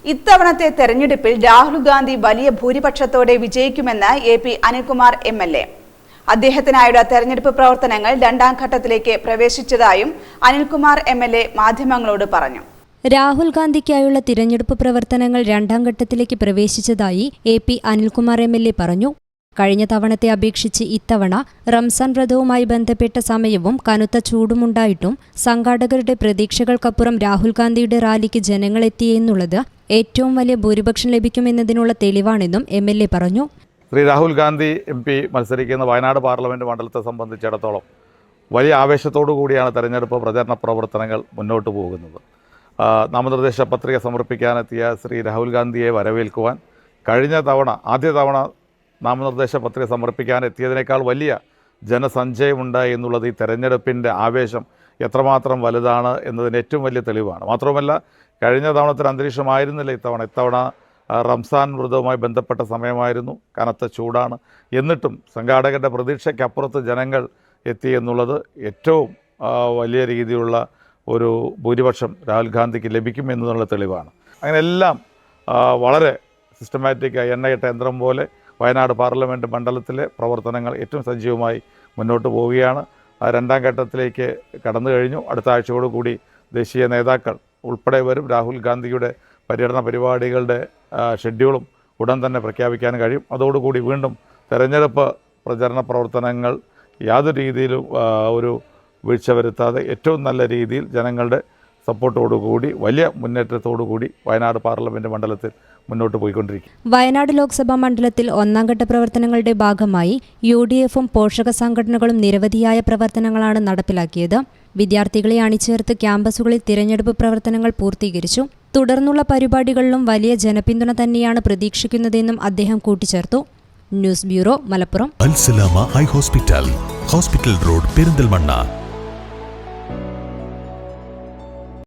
ഇത്തവണത്തെ തെരഞ്ഞെടുപ്പിൽ രാഹുൽ ഗാന്ധി വലിയ ഭൂരിപക്ഷത്തോടെ വിജയിക്കുമെന്ന് AP അനിൽകുമാർ MLA. അദ്ദേഹത്തിനായുള്ള തെരഞ്ഞെടുപ്പ് പ്രവർത്തനങ്ങൾ രണ്ടാം ഘട്ടത്തിലേക്ക് പ്രവേശിച്ചതായും അനിൽകുമാർ MLA മാധ്യമങ്ങളോട് പറഞ്ഞു. രാഹുൽ ഗാന്ധിക്കായുള്ള തിരഞ്ഞെടുപ്പ് പ്രവർത്തനങ്ങൾ രണ്ടാം ഘട്ടത്തിലേക്ക് പ്രവേശിച്ചതായി AP അനിൽകുമാർ MLA പറഞ്ഞു. കഴിഞ്ഞ തവണത്തെ അപേക്ഷിച്ച് ഇത്തവണ റംസാൻ വ്രതവുമായി ബന്ധപ്പെട്ട സമയവും കനത്ത ചൂടുമുണ്ടായിട്ടും സംഘാടകരുടെ പ്രതീക്ഷകൾക്കപ്പുറം രാഹുൽ ഗാന്ധിയുടെ റാലിക്ക് ജനങ്ങളെത്തിയെന്നുള്ളത് ഏറ്റവും വലിയ ഭൂരിപക്ഷം ലഭിക്കുമെന്നതിനുള്ള തെളിവാണെന്നും MLA പറഞ്ഞു. ശ്രീ രാഹുൽ ഗാന്ധി MP മത്സരിക്കുന്ന വയനാട് പാർലമെൻറ്റ് മണ്ഡലത്തെ സംബന്ധിച്ചിടത്തോളം വലിയ ആവേശത്തോടു കൂടിയാണ് തെരഞ്ഞെടുപ്പ് പ്രചരണ പ്രവർത്തനങ്ങൾ മുന്നോട്ട് പോകുന്നത്. നാമനിർദ്ദേശ പത്രിക സമർപ്പിക്കാനെത്തിയ ശ്രീ രാഹുൽ ഗാന്ധിയെ വരവേൽക്കുവാൻ ആദ്യ തവണ നാമനിർദ്ദേശ പത്രിക സമർപ്പിക്കാനെത്തിയതിനേക്കാൾ വലിയ ജനസഞ്ചയമുണ്ടായി എന്നുള്ളത് ഈ തെരഞ്ഞെടുപ്പിൻ്റെ ആവേശം എത്രമാത്രം വലുതാണ് എന്നതിന് ഏറ്റവും വലിയ തെളിവാണ്. മാത്രമല്ല, കഴിഞ്ഞ തവണത്തെ അന്തരീക്ഷമായിരുന്നില്ല ഇത്തവണ റംസാൻ വ്രതവുമായി ബന്ധപ്പെട്ട സമയമായിരുന്നു, കനത്ത ചൂടാണ്. എന്നിട്ടും സംഘാടകരുടെ പ്രതീക്ഷയ്ക്കപ്പുറത്ത് ജനങ്ങൾ എത്തി എന്നുള്ളത് ഏറ്റവും വലിയ രീതിയിലുള്ള ഒരു ഭൂരിപക്ഷം രാഹുൽ ഗാന്ധിക്ക് ലഭിക്കുമെന്നുള്ള തെളിവാണ്. അങ്ങനെ എല്ലാം വളരെ സിസ്റ്റമാറ്റിക്കായി എണ്ണയിട്ട യന്ത്രം പോലെ വയനാട് പാർലമെൻറ്റ് മണ്ഡലത്തിലെ പ്രവർത്തനങ്ങൾ ഏറ്റവും സജീവമായി മുന്നോട്ട് പോവുകയാണ്. രണ്ടാം ഘട്ടത്തിലേക്ക് കടന്നു കഴിഞ്ഞു. അടുത്ത ആഴ്ചയോടുകൂടി ദേശീയ നേതാക്കൾ ഉൾപ്പെടെ വരും. രാഹുൽ ഗാന്ധിയുടെ പര്യടന പരിപാടികളുടെ ഷെഡ്യൂളും ഉടൻ തന്നെ പ്രഖ്യാപിക്കാൻ കഴിയും. അതോടുകൂടി വീണ്ടും തെരഞ്ഞെടുപ്പ് പ്രചരണ പ്രവർത്തനങ്ങൾ യാതൊരു രീതിയിലും ഒരു വീഴ്ച വരുത്താതെ ഏറ്റവും നല്ല രീതിയിൽ ജനങ്ങളുടെ സപ്പോർട്ടോടുകൂടി വലിയ മുന്നേറ്റത്തോടുകൂടി വയനാട് പാർലമെൻറ്റ് മണ്ഡലത്തിൽ മുന്നോട്ട് പോയിക്കൊണ്ടിരിക്കും. വയനാട് ലോക്സഭാ മണ്ഡലത്തിൽ ഒന്നാംഘട്ട പ്രവർത്തനങ്ങളുടെ ഭാഗമായി UDFും പോഷക സംഘടനകളും നിരവധിയായ പ്രവർത്തനങ്ങളാണ് നടപ്പിലാക്കിയത്. വിദ്യാർത്ഥികളെ അണിചേർത്ത് ക്യാമ്പസുകളിൽ തിരഞ്ഞെടുപ്പ് പ്രവർത്തനങ്ങൾ പൂർത്തീകരിച്ചു. തുടർന്നുള്ള പരിപാടികളിലും വലിയ ജനപിന്തുണ തന്നെയാണ് പ്രതീക്ഷിക്കുന്നതെന്നും അദ്ദേഹം കൂട്ടിച്ചേർത്തു. News bureau, Malappuram. Al Salama high hospital road, Perinthalmanna.